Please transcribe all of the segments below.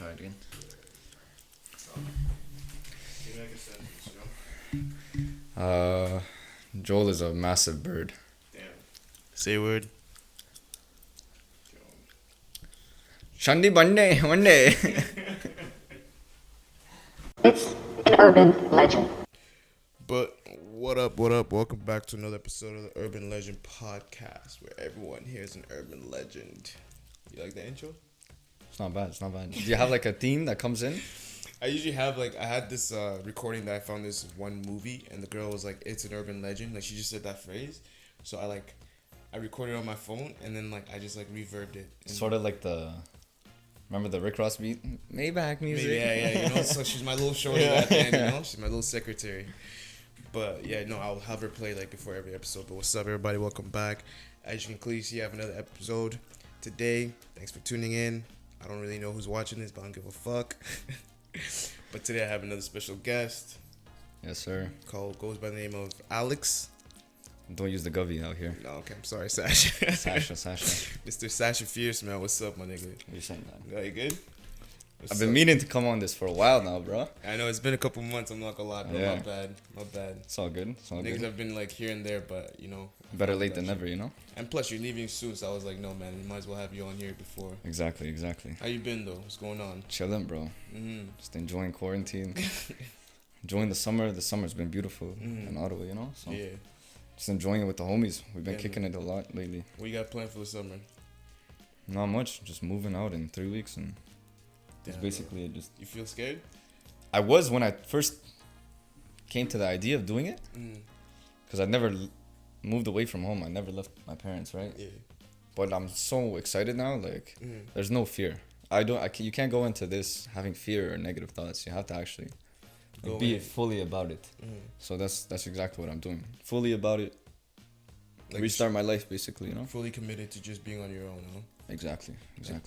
try it again. You make a sentence, you know? Joel is a massive bird. Damn. Say a word. Shandi Bande, one day. It's an urban legend. But what up? Welcome back to another episode of the Urban Legend Podcast, where everyone here is an urban legend. You like the intro? It's not bad. Do you have like a theme that comes in? I usually have I had this recording that I found this one movie, and the girl was like, "It's an urban legend." Like she just said that phrase, so I recorded it on my phone, and then I just reverbed it. Sort of like remember the Rick Ross beat? Maybach music. Yeah, you know. So she's my little shorty at the end, you know. She's my little secretary. But yeah, no, I'll have her play before every episode. But what's up, everybody? Welcome back. As you can clearly see, I have another episode today. Thanks for tuning in. I don't really know who's watching this, but I don't give a fuck. But today I have another special guest. Yes, sir. Goes by the name of Alex. Don't use the govy out here. No, okay, I'm sorry, Sasha. Sasha. Mr. Sasha Fierce, man. What's up, my nigga? What are you saying, man? Yeah, you good? I've been meaning to come on this for a while now, bro. I know, it's been a couple months, I'm not gonna lie, bro. Yeah. My bad. It's all good. Niggas have been here and there, but you know. Better late than never, you know? And plus, you're leaving soon, so I was like, no, man, we might as well have you on here before. Exactly. How you been, though? What's going on? Chilling, bro. Mm-hmm. Just enjoying quarantine. Enjoying the summer. The summer's been beautiful in Ottawa, you know? So Yeah. just enjoying it with the homies. We've been kicking man. it a lot lately. What you got planned for the summer? Not much. Just moving out in 3 weeks and it's Damn, basically bro. just... You feel scared? I was when I first came to the idea of doing it. Because I'd never moved away from home. I never left my parents, right? Yeah. But I'm so excited now. There's no fear. You can't go into this having fear or negative thoughts. You have to actually be fully about it. So that's exactly what I'm doing. Fully about it. Restart my life, basically, you know? Fully committed to just being on your own, huh? Exactly.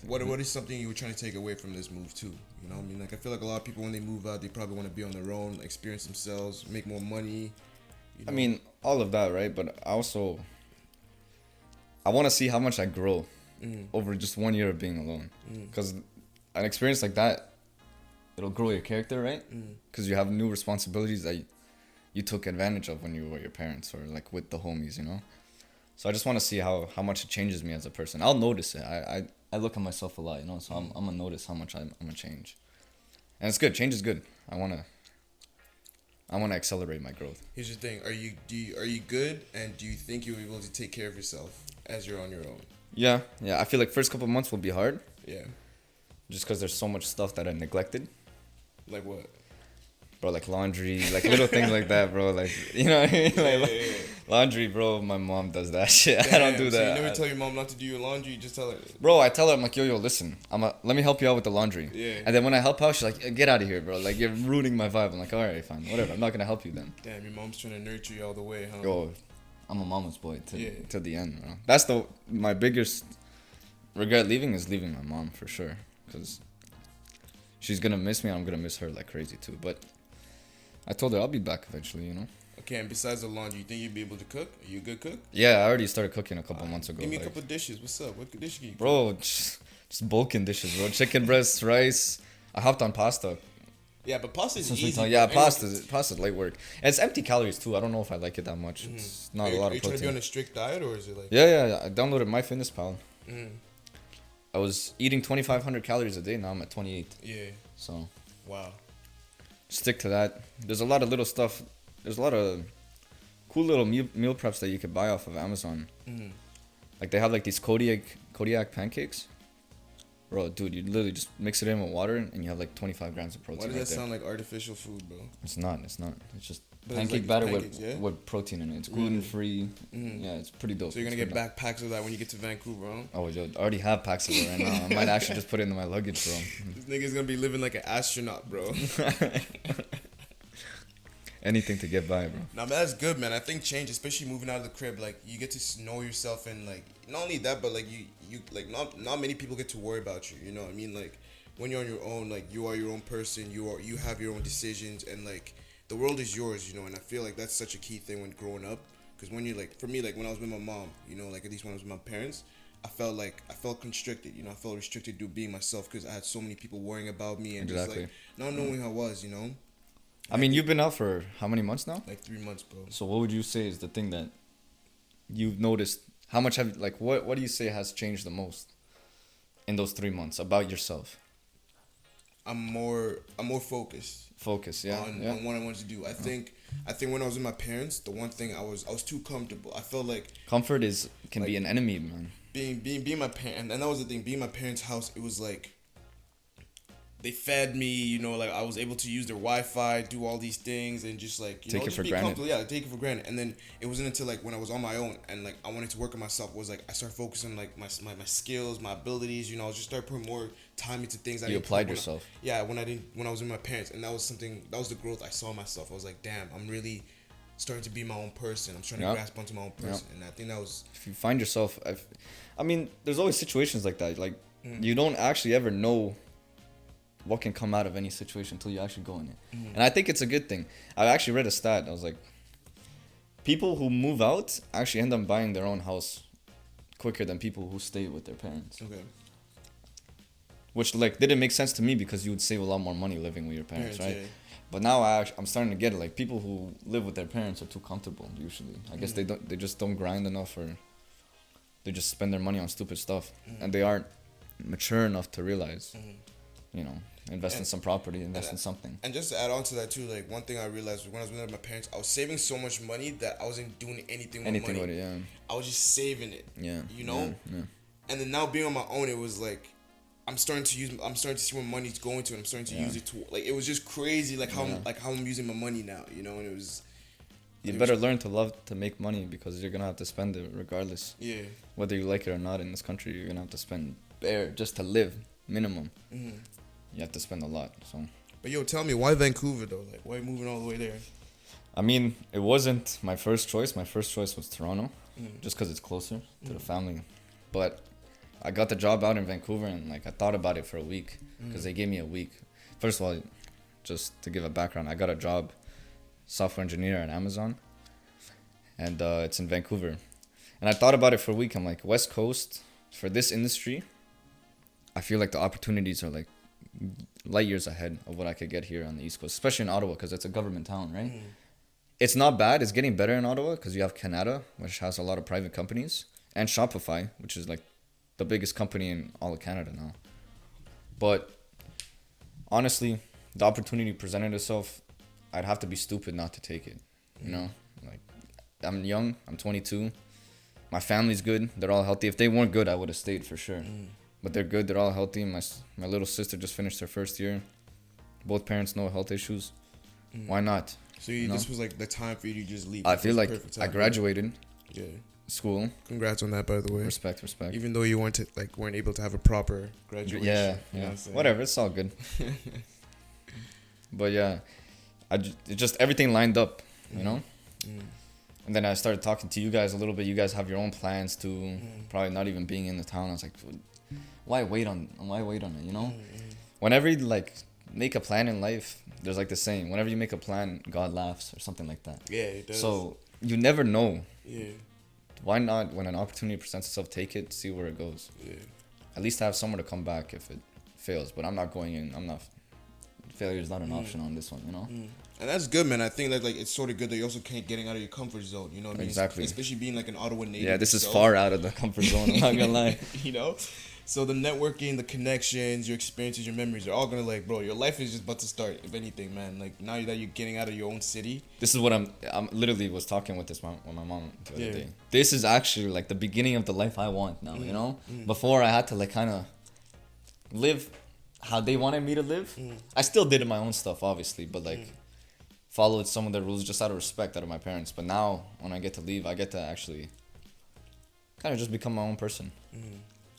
What is something you were trying to take away from this move, too? You know what I mean? I feel like a lot of people, when they move out, they probably want to be on their own, experience themselves, make more money. You know? I mean, all of that, right? But I want to see how much I grow over just 1 year of being alone. Because an experience like that, it'll grow your character, right? Because you have new responsibilities that you took advantage of when you were with your parents or with the homies, you know? So I just want to see how much it changes me as a person. I'll notice it. I look at myself a lot, you know? So I'm going to notice how much I'm going to change. And it's good. Change is good. I want to accelerate my growth. Here's the thing: are you good, and do you think you'll be able to take care of yourself as you're on your own? Yeah. I feel like first couple months will be hard. Yeah. Just because there's so much stuff that I neglected. Like what? Bro, laundry, little things like that, bro. You know what I mean? Laundry, bro. My mom does that shit. Damn, I don't do that. So you never tell your mom not to do your laundry. You just tell her. Bro, I tell her, I'm like, yo, listen, let me help you out with the laundry. Yeah. And then when I help out, she's like, get out of here, bro. You're ruining my vibe. I'm like, all right, fine, whatever. I'm not gonna help you then. Damn, your mom's trying to nurture you all the way, huh? Yo, I'm a mama's boy to the end, bro. That's my biggest regret leaving is leaving my mom for sure, because she's gonna miss me. And I'm gonna miss her like crazy too. But I told her I'll be back eventually, you know. Okay, and besides the laundry, you think you'd be able to cook? Are you a good cook? Yeah, I already started cooking a couple months ago. Give me a couple dishes. What's up? What dish can you cook? Bro, just bulking dishes, bro. Chicken breast, rice. I hopped on pasta. Yeah, but pasta is easy. Yeah, pasta's light work. And it's empty calories too. I don't know if I like it that much. It's not a lot Are you of trying to be on protein. a strict diet, or is it like? Yeah. I downloaded MyFitnessPal. I was eating 2,500 calories a day. Now I'm at 28. Yeah. So. Wow. Stick to that. There's a lot of little stuff. There's a lot of cool little meal preps that you could buy off of Amazon. They have these Kodiak pancakes. Bro, dude, you literally just mix it in with water and you have 25 grams of protein. Why does that sound like artificial food, bro? It's not. It's just But pancake batter pancakes, with protein in it. It's gluten free. Yeah, it's pretty dope. So you're gonna get back packs of that when you get to Vancouver, huh? Oh, yo, I already have packs of it right now. I might actually just put it in my luggage, bro. This nigga's gonna be living like an astronaut, bro. Anything to get by, bro. Nah, man, that's good, man. I think change, especially moving out of the crib, you get to know yourself, and not only that, but you not many people get to worry about you. You know what I mean? When you're on your own, you are your own person. You have your own decisions, and the world is yours. You know, and I feel like that's such a key thing when growing up. Because when you for me, when I was with my mom, you know, at least when I was with my parents, I felt constricted, I felt restricted to being myself because I had so many people worrying about me and just like not knowing who I was, I mean, you've been out for how many months now? Like 3 months, bro. So what would you say is the thing that you've noticed? How much have like what do you say has changed the most in those 3 months about yourself? I'm more focused. Focus, yeah. On what I wanted to do. I think when I was with my parents, the one thing I was too comfortable. I felt like comfort can be an enemy, man. Being my parent, and that was the thing. Being my parents' house, it was like they fed me. Like I was able to use their Wi-Fi, do all these things, and just like take it for granted. Comfortable. Yeah, take it for granted. And then it wasn't until like when I was on my own and like I wanted to work on myself was like I started focusing on like my skills, my abilities. I just started putting more time into things. You applied yourself. When I was with my parents, and that was the growth I saw myself. I was like, damn, I'm really starting to be my own person. I'm trying to grasp onto my own person, and I think that was. If you find yourself, I mean, there's always situations like that. Like you don't actually ever know what can come out of any situation until you actually go in it. And I think it's a good thing. I actually read a stat. I was like, people who move out actually end up buying their own house quicker than people who stay with their parents. Okay. Which like didn't make sense to me because you would save a lot more money living with your parents, right? Yeah. But now I'm starting to get it. Like people who live with their parents are too comfortable usually. I guess they just don't grind enough, or they just spend their money on stupid stuff, and they aren't mature enough to realize, invest in some property, invest in something. And just to add on to that too, like one thing I realized was when I was with my parents, I was saving so much money that I wasn't doing anything with money. With it, yeah. I was just saving it. Yeah. Yeah. And then now being on my own, it was like I'm starting to see where money's going to, and I'm starting to use it to like it was just crazy how I'm using my money now, and it was. You better learn to love to make money because you're gonna have to spend it regardless. Yeah. Whether you like it or not in this country, you're gonna have to spend bare just to live minimum. Mm-hmm. You have to spend a lot. So. But yo, tell me, why Vancouver though? Like, why moving all the way there? I mean, it wasn't my first choice. My first choice was Toronto, just because it's closer to the family. But I got the job out in Vancouver, and like I thought about it for a week because they gave me a week. First of all, just to give a background, I got a job, software engineer at Amazon, and it's in Vancouver. And I thought about it for a week. I'm like, West Coast for this industry, I feel like the opportunities are like light years ahead of what I could get here on the East Coast, especially in Ottawa because it's a government town, right? It's not bad. It's getting better in Ottawa because you have Canada, which has a lot of private companies, and Shopify, which is like the biggest company in all of Canada now. But honestly, the opportunity presented itself. I'd have to be stupid not to take it, Like, I'm young. I'm 22. My family's good. They're all healthy. If they weren't good, I would have stayed for sure. But they're good. They're all healthy. My little sister just finished her first year. Both parents no health issues. Why not? So this was like the time for you to just leave. I feel like I graduated. Yeah. School. Congrats on that, by the way. Respect. Even though you weren't able to have a proper graduation. Yeah. Whatever. It's all good. But yeah, it just everything lined up, And then I started talking to you guys a little bit. You guys have your own plans too. Probably not even being in the town. I was like, why wait on it? Whenever you like make a plan in life, there's like the saying: whenever you make a plan, God laughs, or something like that. Yeah, it does. So you never know. Yeah. Why not, when an opportunity presents itself, take it, see where it goes. Yeah. At least have somewhere to come back if it fails. But I'm not going in. Failure is not an option on this one, And that's good, man. I think that like it's sort of good that you also can't getting out of your comfort zone. You know what I mean? Exactly. Especially being like an Ottawa native. Yeah, this is far out of the comfort zone. I'm not gonna lie. So the networking, the connections, your experiences, your memories are all gonna like, bro. Your life is just about to start. If anything, man. Like now that you're getting out of your own city. This is what I'm literally was talking with my mom the other day. This is actually like the beginning of the life I want now. Before I had to like kind of live how they wanted me to live. I still did my own stuff, obviously, but like followed some of the rules just out of respect out of my parents. But now when I get to leave, I get to actually kind of just become my own person.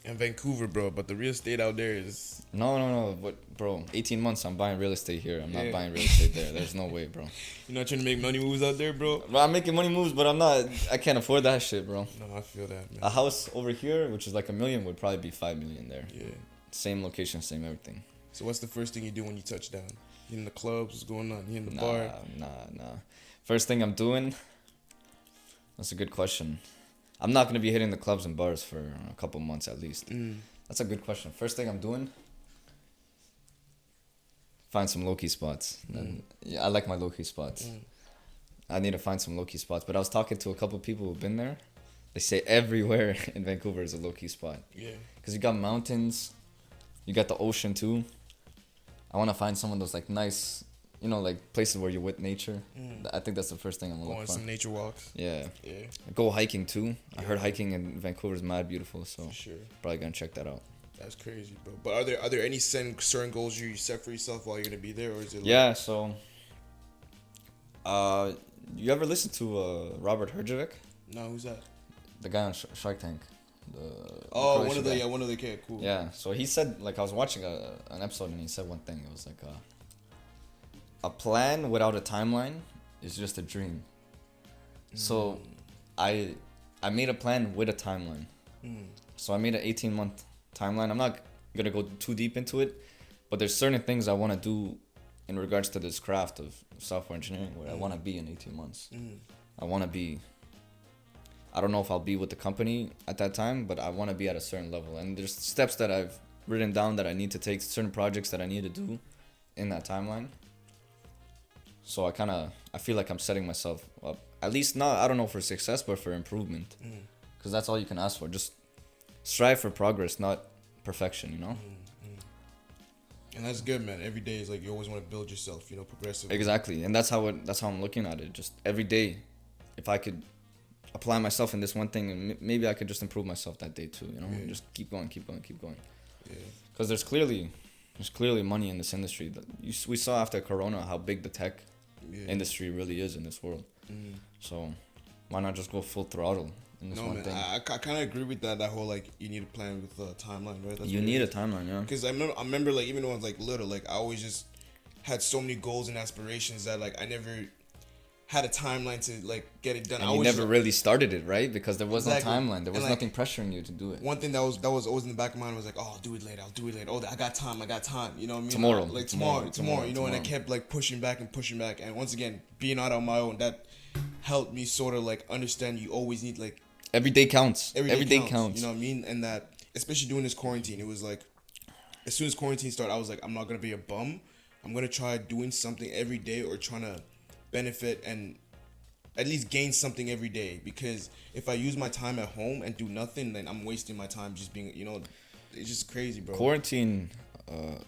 In Vancouver, bro, but the real estate out there is... No. But, bro, 18 months, I'm buying real estate here. I'm not buying real estate there. There's no way, bro. You're not trying to make money moves out there, bro? Well, I'm making money moves, but I can't afford that shit, bro. No, I feel that, man. A house over here, which is like $1 million, would probably be $5 million there. Yeah. Same location, same everything. So what's the first thing you do when you touch down? You in the clubs? What's going on? You in the bar? Nah. First thing I'm doing... That's a good question. I'm not gonna be hitting the clubs and bars for a couple months at least. That's a good question. First thing I'm doing, find some low-key spots. And yeah, I like my low-key spots. I need to find some low-key spots. But I was talking to a couple people who've been there. They say everywhere in Vancouver is a low-key spot. Yeah. Because you got mountains, you got the ocean too. I want to find some of those like nice, you know, like places where you're with nature. I think that's the first thing I'm gonna Go look on for. some nature walks. Yeah. Yeah. Go hiking too. I heard hiking in Vancouver is mad beautiful, so For sure. probably gonna check that out. That's crazy, bro. But are there any certain goals you set for yourself while you're gonna be there, or is it? Like, Yeah. So, you ever listen to Robert Herjavec, no, who's that? the guy on Shark Tank? Oh, Croatian guy. one of the okay, cool. Yeah. So he said, like, I was watching an episode and he said one thing. It was like, a plan without a timeline is just a dream. So, I made a plan with a timeline. So I made an 18-month timeline. I'm not gonna go too deep into it, but there's certain things I want to do in regards to this craft of software engineering where I want to be in 18 months. I want to be, I don't know if I'll be with the company at that time, but I want to be at a certain level. And there's steps that I've written down that I need to take, certain projects that I need to do in that timeline. So I feel like I'm setting myself up, at least not, I don't know, for success, but for improvement. Because that's all you can ask for. Just strive for progress, not perfection, you know? And that's good, man. Every day is like you always want to build yourself, you know, progressively. Exactly. And that's how I'm looking at it. Just every day, if I could apply myself in this one thing, and maybe I could just improve myself that day too, you know? Yeah. Just keep going. Yeah. Because there's clearly money in this industry. We saw after Corona how big the tech industry really is in this world. So why not just go full throttle in this one thing? I kind of agree with that whole like you need a plan with a timeline, right? That's You need a timeline, yeah. Because I remember like even when I was like little, like I always just had so many goals and aspirations that like I never had a timeline to like get it done. And you never really started it, right? Because there was Exactly. no timeline. There was And, like, nothing pressuring you to do it. one thing that was always in the back of my mind was like, oh, I'll do it later. Oh, I got time. You know what I mean? Tomorrow. Like tomorrow. You know, and I tomorrow. kept like pushing back. And once again, being out on my own, that helped me sort of like understand you always need like Every day counts. every day counts. You know what I mean? And that, especially during this quarantine, it was like, as soon as quarantine started, I was like, I'm not gonna be a bum. I'm gonna try doing something every day or trying to benefit and at least gain something every day. Because if I use my time at home and do nothing, then I'm wasting my time just being, you know, it's just crazy, bro. Quarantine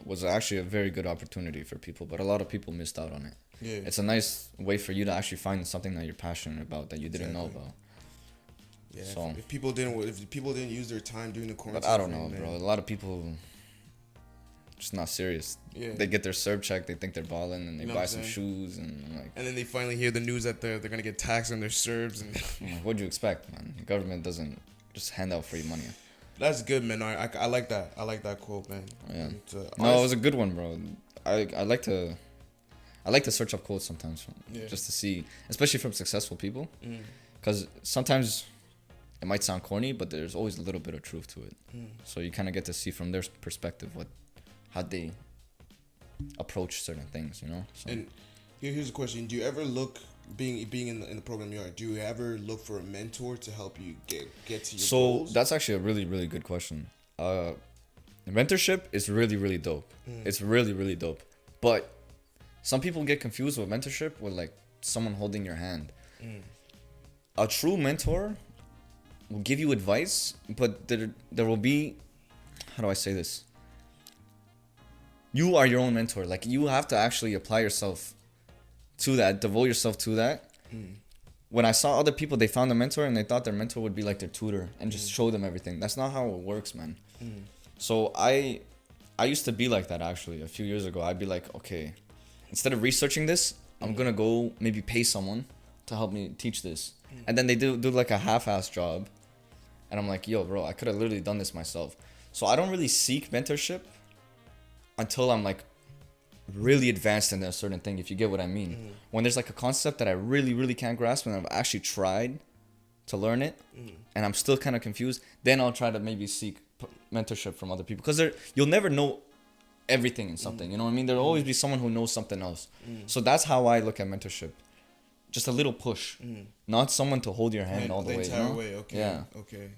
was actually a very good opportunity for people, but a lot of people missed out on it. Yeah. It's a nice way for you to actually find something that you're passionate about that you didn't know about. Yeah. So, if people didn't use their time during the quarantine, but I don't know, man. bro. A lot of people just not serious. Yeah. They get their serve check, they think they're balling, and they You know buy what some I'm shoes, and I'm like, And then they finally hear the news that they're gonna get taxed on their serves, and I'm like, what'd you expect, man? The government doesn't just hand out free money. that's good, man. I like that. I like that quote, man. Yeah. And, No, it was a good one, bro. I like to search up quotes sometimes, just to see, especially from successful people, because sometimes it might sound corny, but there's always a little bit of truth to it. So you kind of get to see from their perspective how they approach certain things, you know. So. And here's a question: do you ever look, being in the program you are, do you ever look for a mentor to help you get to your goals? That's actually a really, really good question. Mentorship is really, really dope. It's really, really dope. But some people get confused with mentorship with like someone holding your hand. A true mentor will give you advice, but there will be, how do I say this? You are your own mentor. Like, you have to actually apply yourself to that, devote yourself to that. When I saw other people, they found a mentor and they thought their mentor would be like their tutor and just show them everything. That's not how it works, man. So I used to be like that, actually. A few years ago, I'd be like, okay, instead of researching this, I'm gonna go maybe pay someone to help me teach this. And then they do like a half-ass job. And I'm like, yo, bro, I could have literally done this myself. So I don't really seek mentorship until I'm like really advanced in a certain thing, if you get what I mean. When there's like a concept that I really, really can't grasp and I've actually tried to learn it and I'm still kind of confused, then I'll try to maybe seek mentorship from other people. Because you'll never know everything in something, you know what I mean? There'll always be someone who knows something else. So that's how I look at mentorship. just a little push, not someone to hold your hand all the way. entire way. Okay. Yeah. Okay.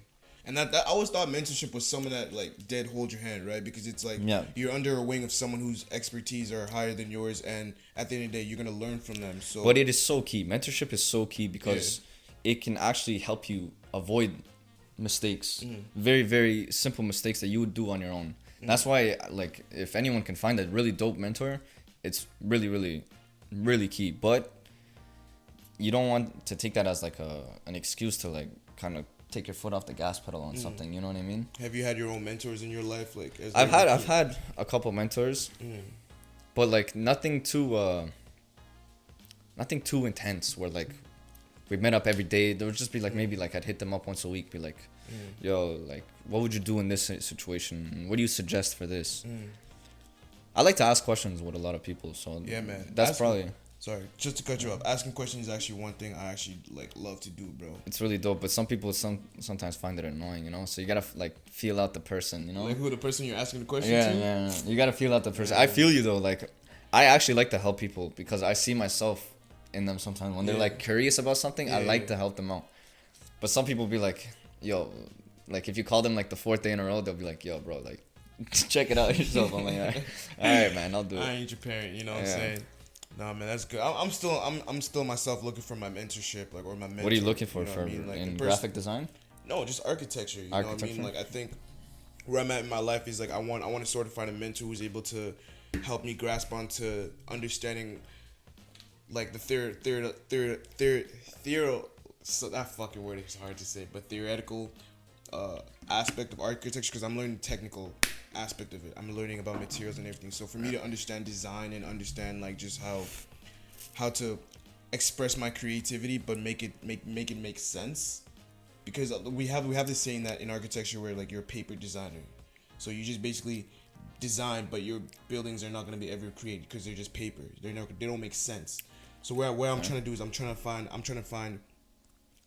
And that I always thought mentorship was someone that like did hold your hand, right? Because it's like you're under a wing of someone whose expertise are higher than yours, and at the end of the day, you're gonna learn from them. So, but it is so key. Mentorship is so key because it can actually help you avoid mistakes, very very simple mistakes that you would do on your own. That's why, like, if anyone can find a really dope mentor, it's really really really key. But you don't want to take that as like an excuse to like kind of take your foot off the gas pedal on something. You know what I mean? have you had your own mentors in your life? Like, I've had a couple mentors, but like nothing too intense. Where like we met up every day. There would just be like maybe like I'd hit them up once a week, be like, yo, like what would you do in this situation? What do you suggest for this? I like to ask questions with a lot of people, so yeah, man. That's probably. Sorry, just to cut you off. Asking questions is actually one thing I actually like love to do, bro. It's really dope, but some people sometimes find it annoying, you know. So you gotta like feel out the person, you know. Like who the person you're asking the question Yeah, to? yeah. You gotta feel out the person. I feel you though. Like, I actually like to help people because I see myself in them sometimes when they're like curious about something. I like to help them out. But some people be like, yo, like if you call them like the 4th day in a row, they'll be like, yo, bro, like check it out yourself. I'm like, all right, man, I'll do it. I ain't your parent, you know what I'm saying? Nah, man, that's good. I'm still myself looking for my mentorship, like, or my mentor. What are you looking for you know what I mean? Like, in graphic design? No, just architecture. You know what I mean? Like, I think where I'm at in my life is like I want to sort of find a mentor who's able to help me grasp onto understanding, like the so that fucking word is hard to say, but theoretical aspect of architecture, because I'm learning the technical aspect of it. I'm learning about materials and everything. So for me to understand design and understand like just how to express my creativity but make it make sense, because we have this saying that in architecture where like you're a paper designer, so you just basically design, but your buildings are not going to be ever created because they're just paper. They don't make sense. So where I'm trying to do is I'm trying to find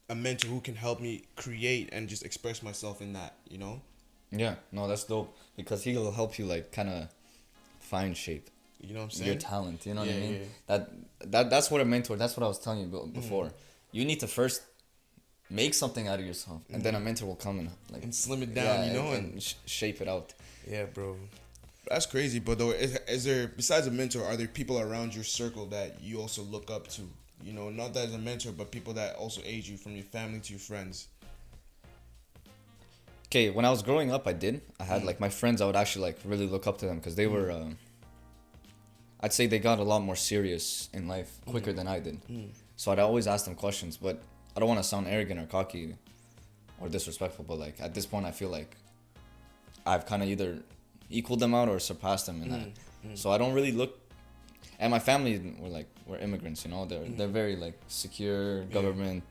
a mentor who can help me create and just express myself in that, you know. Yeah, no, that's dope because he'll help you like kind of find shape. You know what I'm saying? Your talent, you know what I mean? Yeah. That's what a mentor. That's what I was telling you before. You need to first make something out of yourself, and then a mentor will come and like and slim it down, you know, and shape it out. Yeah, bro. That's crazy. But though, is there, besides a mentor, are there people around your circle that you also look up to? You know, not that as a mentor, but people that also aid you, from your family to your friends. Okay, when I was growing up, I had like my friends. I would actually like really look up to them because they were. I'd say they got a lot more serious in life quicker than I did. So I'd always ask them questions, but I don't want to sound arrogant or cocky or disrespectful. But like at this point, I feel like I've kind of either equaled them out or surpassed them in that. So I don't really look. And my family we're immigrants, you know. They're very like secure government.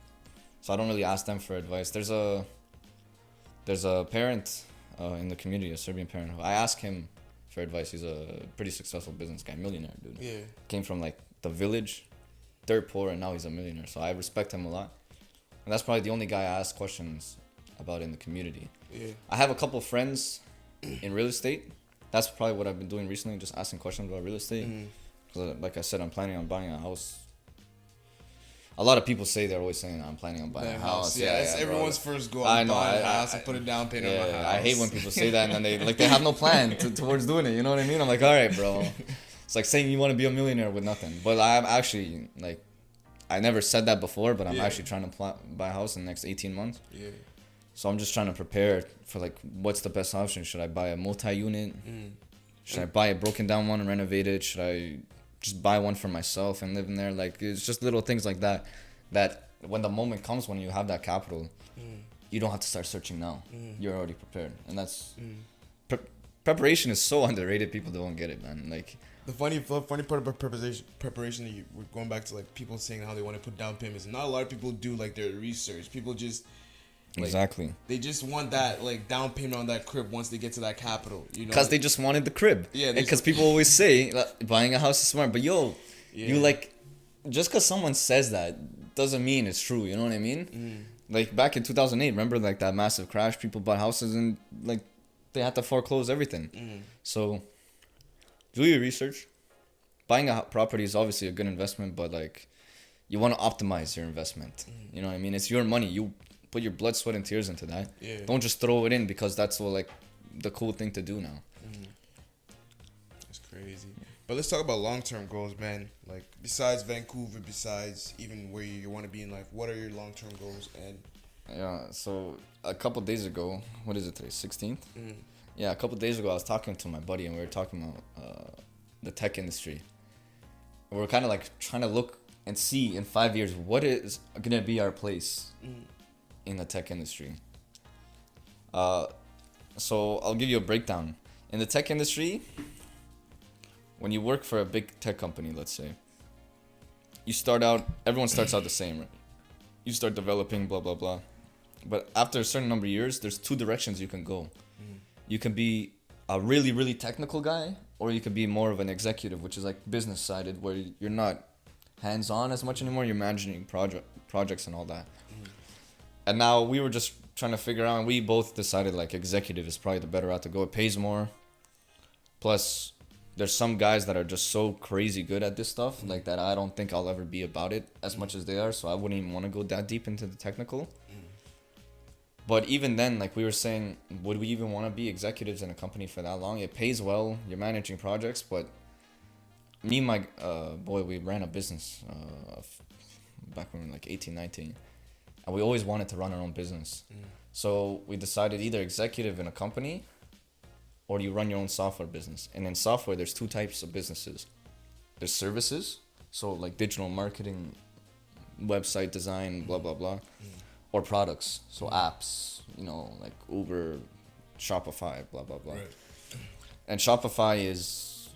So I don't really ask them for advice. There's a parent in the community, a Serbian parent, who I ask him for advice. He's a pretty successful business guy, millionaire, dude. Yeah. Came from like the village, dirt poor, and now he's a millionaire. So I respect him a lot. And that's probably the only guy I ask questions about in the community. Yeah. I have a couple friends in real estate. That's probably what I've been doing recently, just asking questions about real estate. Like I said, I'm planning on buying a house. A lot of people say they're always saying I'm planning on buying a house. Yeah, it's everyone's first goal. I know. Buy a house and put a down payment on my house. I hate when people say that and then they have no plan towards doing it. You know what I mean? I'm like, all right, bro. It's like saying you want to be a millionaire with nothing. But I'm actually like, I never said that before, but I'm actually trying to buy a house in the next 18 months. Yeah. So I'm just trying to prepare for like, what's the best option? Should I buy a multi-unit? Should I buy a broken down one and renovate it? Should I just buy one for myself and live in there? Like, it's just little things like that when the moment comes when you have that capital, you don't have to start searching now. You're already prepared. And that's preparation is so underrated. People don't get it, man. Like, the funny part about preparation that we're going back to like people saying how they want to put down payments. Not a lot of people do like their research. People just like, exactly. They just want that like down payment on that crib once they get to that capital, you know. Because they just wanted the crib. Yeah. Because people always say like, buying a house is smart, but you like, just because someone says that doesn't mean it's true. You know what I mean? Like back in 2008, remember like that massive crash? People bought houses and like they had to foreclose everything. So do your research. Buying a property is obviously a good investment, but like you want to optimize your investment. You know what I mean? It's your money. You put your blood, sweat, and tears into that. Yeah. Don't just throw it in because that's what, like, the cool thing to do now. That's crazy. But let's talk about long-term goals, man. Like, besides Vancouver, besides even where you want to be in life, what are your long-term goals? And Yeah, so a couple days ago, what is it today, 16th? Yeah, a couple days ago, I was talking to my buddy, and we were talking about the tech industry. And we're kind of like trying to look and see in 5 years, what is going to be our place in the tech industry. So I'll give you a breakdown. In the tech industry, when you work for a big tech company, let's say, everyone starts out the same, right? You start developing, blah, blah, blah. But after a certain number of years, there's two directions you can go. You can be a really, really technical guy, or you can be more of an executive, which is like business-sided, where you're not hands-on as much anymore. You're managing projects and all that. And now we were just trying to figure out, and we both decided like executive is probably the better route to go. It pays more. Plus, there's some guys that are just so crazy good at this stuff, like that I don't think I'll ever be about it as much as they are, so I wouldn't even want to go that deep into the technical. But even then, like we were saying, would we even want to be executives in a company for that long? It pays well, you're managing projects, but me and my boy, we ran a business back when we were like 18, 19, and we always wanted to run our own business. So we decided either executive in a company, or you run your own software business. And in software, there's two types of businesses. There's services, so like digital marketing, website design, blah, blah, blah. Or products, so apps, you know, like Uber, Shopify, blah, blah, blah. Right. And Shopify is...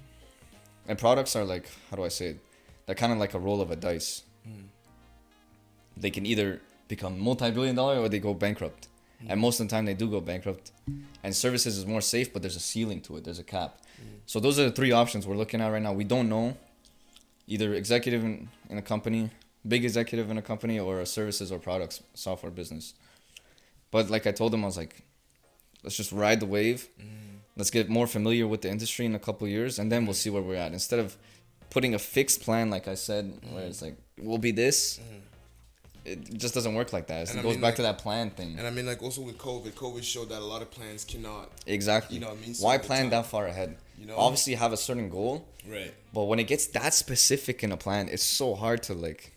And products are like, how do I say it? They're kind of like a roll of a dice. They can either become multi-billion-dollar or they go bankrupt. And most of the time they do go bankrupt. And services is more safe, but there's a ceiling to it. There's a cap. So those are the three options we're looking at right now. We don't know. Either executive in a company, big executive in a company, or a services or products software business. But like I told him, I was like, let's just ride the wave. Let's get more familiar with the industry in a couple of years, and then we'll see where we're at. Instead of putting a fixed plan, like I said, where it's like, we'll be this. It just doesn't work like that. It goes back to that plan thing. And I mean, like, also with COVID showed that a lot of plans cannot. Exactly. You know what I mean? So why plan that far ahead? You know? Obviously, you have a certain goal. Right. But when it gets that specific in a plan, it's so hard to, like,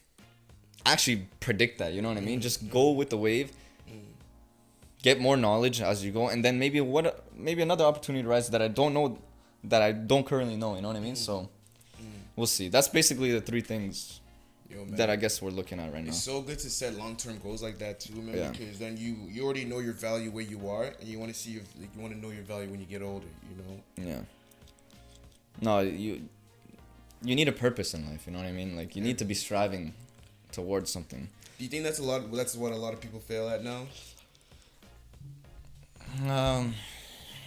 actually predict that. You know what I mean? Just go with the wave. Get more knowledge as you go. And then maybe another opportunity arises that I don't know, that I don't currently know. You know what I mean? So, we'll see. That's basically the three things that I guess we're looking at right now. It's so good to set long-term goals like that too, man. Because then you already know your value where you are, and you want to see you want to know your value when you get older. You know. Yeah. No, you need a purpose in life. You know what I mean? Like you need to be striving towards something. Do you think that's what a lot of people fail at now?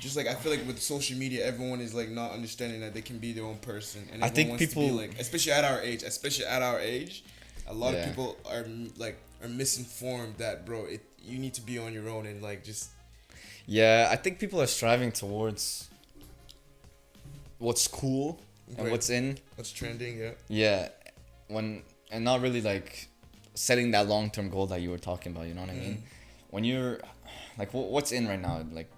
Just like I feel like with social media, everyone is like not understanding that they can be their own person, and I think wants people, to be like, especially at our age, a lot of people are misinformed that, bro, you need to be on your own and like just. Yeah, I think people are striving towards what's cool and what's in, what's trending, yeah, and not really like setting that long-term goal that you were talking about. You know what I mean? When you're like, what's in right now? Like,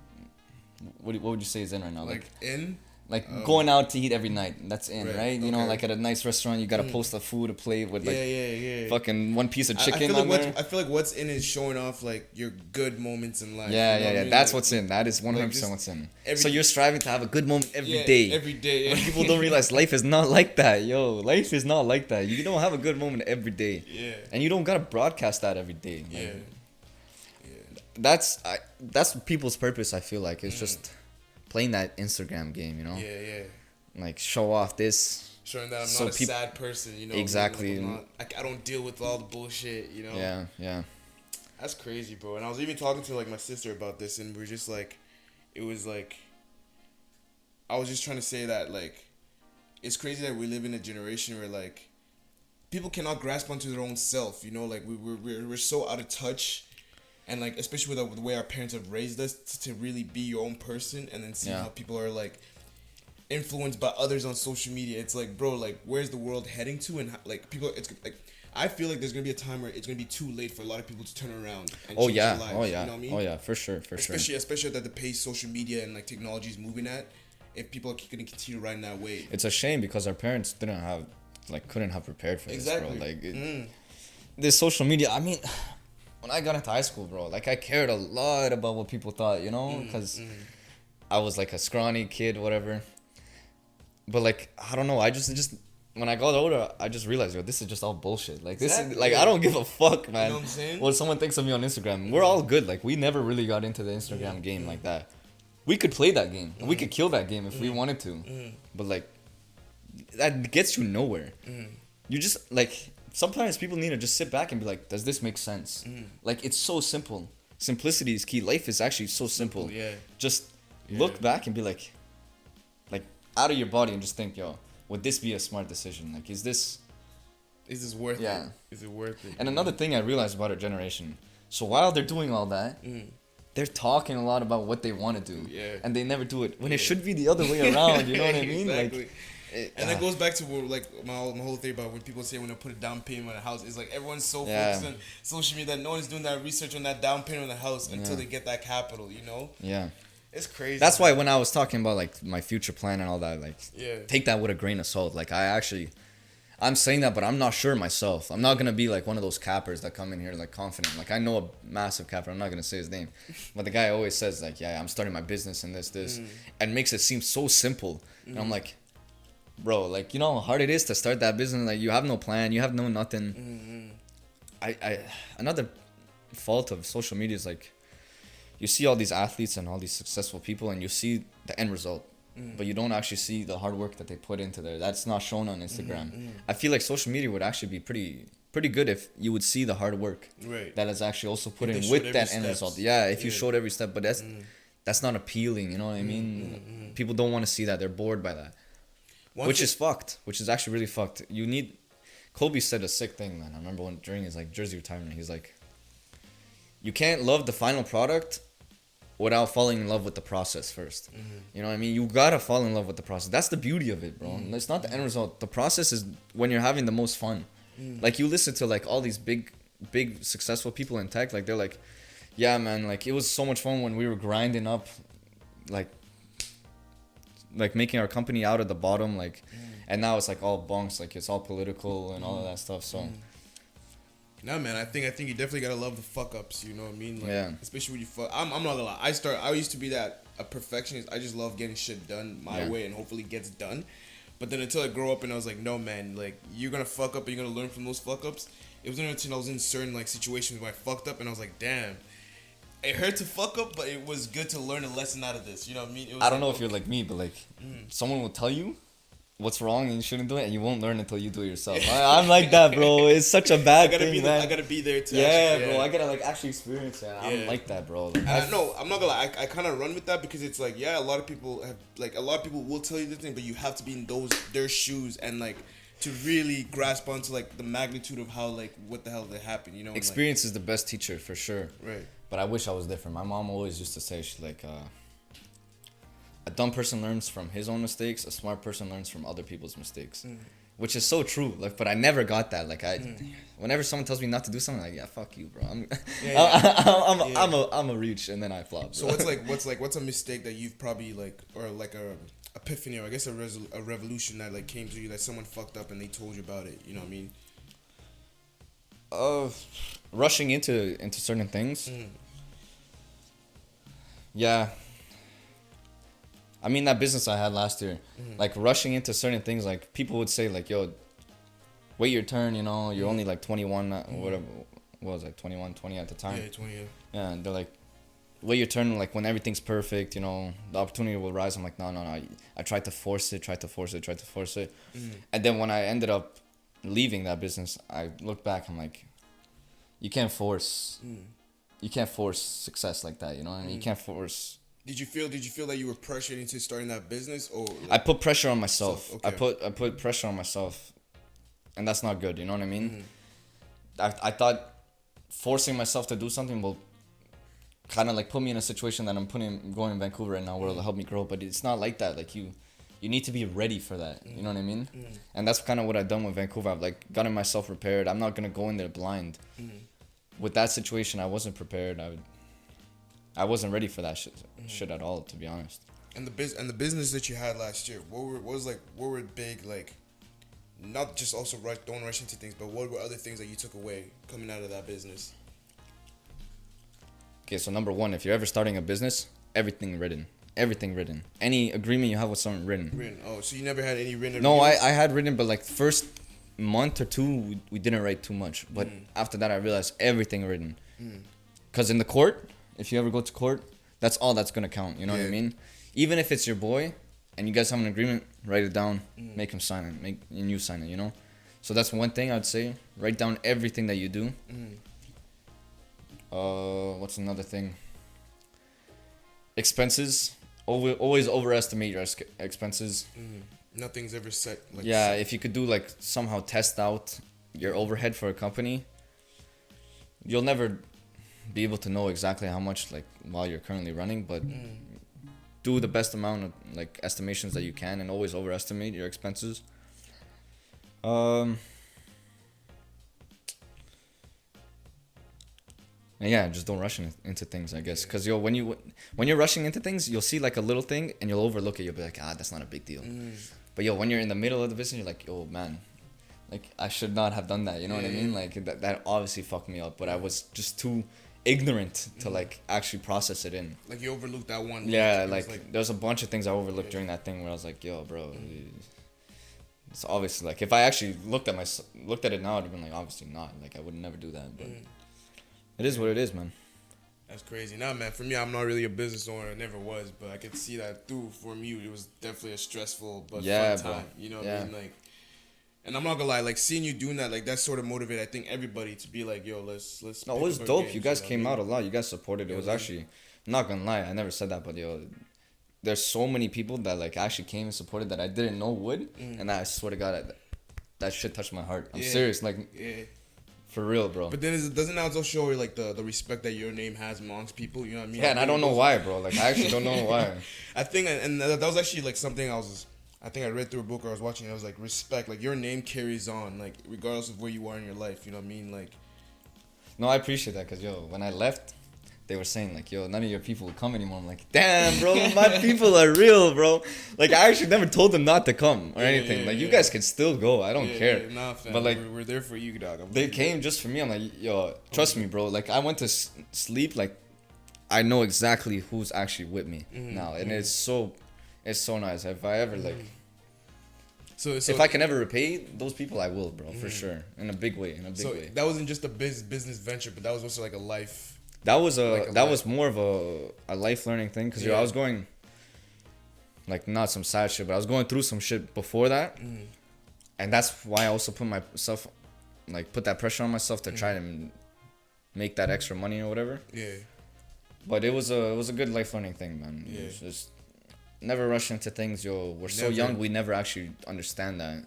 what would you say is in right now? Like in? Like going out to eat every night. That's in, right? You know, like at a nice restaurant, you gotta post a food, a plate with like fucking one piece of chicken on there. I feel like what's in is showing off like your good moments in life. Yeah, you know yeah. I mean? That's like, what's in. That is 100% like what's in. So you're striving to have a good moment every day. Every day. But people don't realize life is not like that, yo. Life is not like that. You don't have a good moment every day. Yeah. And you don't gotta broadcast that every day. Like, That's people's purpose. I feel like it's just playing that Instagram game, you know. Yeah. Like show off this. Showing that I'm So not a sad person, you know. Exactly. Like I don't deal with all the bullshit, you know. Yeah. That's crazy, bro. And I was even talking to like my sister about this, and we're just like, it was like, I was just trying to say that like, it's crazy that we live in a generation where like, people cannot grasp onto their own self, you know. Like we're so out of touch. And like, especially with the way our parents have raised us to really be your own person, and then see how people are like influenced by others on social media. It's like, bro, like where's the world heading to? And how, like people, it's like I feel like there's gonna be a time where it's gonna be too late for a lot of people to turn around and Oh change yeah. their lives. Oh yeah. You know what I mean? Oh yeah. For sure. Especially at the pace social media and like technology is moving at. If people are gonna continue riding that wave, It's a shame because our parents couldn't have prepared for this, bro. Like, this social media. I mean, when I got into high school, bro, like I cared a lot about what people thought, you know, because I was like a scrawny kid, whatever. But like, I don't know. I just when I got older, I just realized, yo, this is just all bullshit. Like this is like I don't give a fuck, man. You know what I'm saying? What someone thinks of me on Instagram. We're all good. Like we never really got into the Instagram game like that. We could play that game. We could kill that game if we wanted to. But like, that gets you nowhere. You just like sometimes people need to just sit back and be like, does this make sense? Like it's so simple. Simplicity is key. Life is actually so simple. Yeah. Just look back and be like out of your body and just think, yo, would this be a smart decision? Like, is this worth it? Yeah. Is it worth it? And another thing I realized about our generation. So while they're doing all that, they're talking a lot about what they want to do. Yeah. And they never do it. When it should be the other way around, you know what I mean? Exactly. Like, and that goes back to like my whole theory about when people say when they put a down payment on a house, it's like everyone's so focused on social media that no one's doing that research on that down payment on the house until they get that capital, you know? Yeah. It's crazy. That's why when I was talking about like my future plan and all that, like take that with a grain of salt. Like I'm saying that, but I'm not sure myself. I'm not gonna be like one of those cappers that come in here like confident. Like I know a massive capper. I'm not gonna say his name, but the guy always says like, yeah, I'm starting my business and this, and makes it seem so simple. And I'm like, bro, like you know how hard it is to start that business. Like you have no plan, you have no nothing. Another fault of social media is like, you see all these athletes and all these successful people, and you see the end result. But you don't actually see the hard work that they put into there. That's not shown on Instagram. I feel like social media would actually be pretty good if you would see the hard work that is actually also put in with that end result. Yeah, if you showed every step, but that's not appealing. You know what I mean? People don't want to see that. They're bored by that, which is fucked. Which is actually really fucked. You need. Kobe said a sick thing, man. I remember during his like jersey retirement, he's like, you can't love the final product without falling in love with the process first. You know what I mean? You gotta fall in love with the process. That's the beauty of it, bro. It's not the end result. The process is when you're having the most fun. Like you listen to like all these big successful people in tech, like they're like, yeah, man, like it was so much fun when we were grinding up, like making our company out of the bottom, like, and now it's like all bunks, like it's all political and all of that stuff. So. No, man, I think you definitely gotta love the fuck ups. You know what I mean? Like, yeah. Especially when you fuck. I'm not gonna lie. I used to be a perfectionist. I just love getting shit done my way and hopefully it gets done. But then until I grow up and I was like, no, man, like you're gonna fuck up and you're gonna learn from those fuck ups. It was until I was in certain like situations where I fucked up and I was like, damn, it hurt to fuck up, but it was good to learn a lesson out of this. You know what I mean? It was I don't know if you're like me, but like someone will tell you what's wrong and you shouldn't do it, and you won't learn until you do it yourself. I'm like that, bro. It's such a bad thing, man. I gotta be there to bro. I gotta like actually experience it. I'm like that, bro. Like, no, I'm not gonna lie. I kind of run with that because it's like, yeah, a lot of people will tell you this thing, but you have to be in their shoes and like to really grasp onto like the magnitude of how like what the hell that happened. You know, experience is the best teacher for sure. Right. But I wish I was different. My mom always used to say, she's like, a dumb person learns from his own mistakes. A smart person learns from other people's mistakes, which is so true. Like, but I never got that. Like, whenever someone tells me not to do something, I'm like, yeah, fuck you, bro. I'm a reach, and then I flop. Bro. So what's a mistake that you've probably like, or like a epiphany, or I guess a revolution that like came to you that someone fucked up and they told you about it. You know what I mean? Rushing into certain things. Yeah. I mean, that business I had last year, like rushing into certain things, like people would say like, yo, wait your turn, you know, you're only like 21, whatever, what was it, 21, 20 at the time? Yeah, 20, yeah. Yeah, and they're like, wait your turn, like when everything's perfect, you know, the opportunity will rise. I'm like, no. I tried to force it. And then when I ended up leaving that business, I look back, I'm like, you can't force success like that, you know what I mean? You can't force... Did you feel that you were pressured into starting that business, or like, I put pressure on myself. Okay. I put pressure on myself, and that's not good. You know what I mean? I thought forcing myself to do something will kind of like put me in a situation that I'm going in Vancouver right now, where it'll help me grow. But it's not like that. Like you you need to be ready for that. You know what I mean? And that's kind of what I've done with Vancouver. I've like gotten myself prepared. I'm not gonna go in there blind. With that situation, I wasn't prepared. I wasn't ready for that shit at all, to be honest. And the business that you had last year, what were big, like, not just also don't rush into things, but what were other things that you took away coming out of that business? Okay, so number one, if you're ever starting a business, everything written. Any agreement you have with someone written. Oh, so you never had any written? No, I had written, but like first month or two, we didn't write too much. But after that, I realized everything written. Because in the court, if you ever go to court, that's all that's gonna count. You know what I mean? Even if it's your boy, and you guys have an agreement, write it down, make him sign it, and you sign it. You know. So that's one thing I'd say. Write down everything that you do. What's another thing? Expenses. Always overestimate your expenses. Nothing's ever set. Like, if you could do like somehow test out your overhead for a company, you'll never be able to know exactly how much like while you're currently running, but do the best amount of like estimations that you can, and always overestimate your expenses. And yeah, just don't rush into things, I guess. Because when you're rushing into things, you'll see like a little thing and you'll overlook it. You'll be like, that's not a big deal. But when you're in the middle of the business, you're like, yo, man, like I should not have done that. You know what I mean? Like that obviously fucked me up. But I was just too ignorant to like actually process it in. Like you overlooked that one. Yeah, like there's a bunch of things I overlooked during that thing where I was like, yo, bro. It's obviously like if I actually looked at it now, I'd have been like, obviously not. Like I would never do that. But it is what it is, man. That's crazy. Nah, man, for me, I'm not really a business owner. I never was, but I could see that through from you. It was definitely a stressful but fun time. You know what I mean? Like, and I'm not gonna lie, like seeing you doing that, like that sort of motivated, I think, everybody to be like, yo, let's. No, it was dope. Games, you guys came out a lot. You guys supported. It was actually, I'm not gonna lie, I never said that, but yo, there's so many people that like actually came and supported that I didn't know would, and I swear to God, that shit touched my heart. I'm serious, like. Yeah. For real, bro. But then doesn't that also show like the respect that your name has amongst people? You know what I mean? Yeah, and I don't know why, bro. Like I actually don't know why. I think, and that was actually like something I think I read through a book or I was watching. And I was like, respect. Like your name carries on, like regardless of where you are in your life. You know what I mean? Like. No, I appreciate that, cause when I left, they were saying like, yo, none of your people will come anymore. I'm like, damn, bro, my people are real, bro. Like I actually never told them not to come or anything. Like you guys can still go. I don't care. Nah, fam. But like we're there for you, dog. They came just for me. I'm like, yo, trust me, bro. Like I went to sleep. Like I know exactly who's actually with me now, and it's so nice. If I ever like. So if I can ever repay those people, I will, bro, for sure, in a big way. So that wasn't just a business venture, but that was also like a life. That was more of a life learning thing, because I was going, like, not some sad shit, but I was going through some shit before that, and that's why I also put that pressure on myself to try to make that extra money or whatever. Yeah. But it was a good life learning thing, man. Yeah. It was just never rush into things, We're so young, we never actually understand that.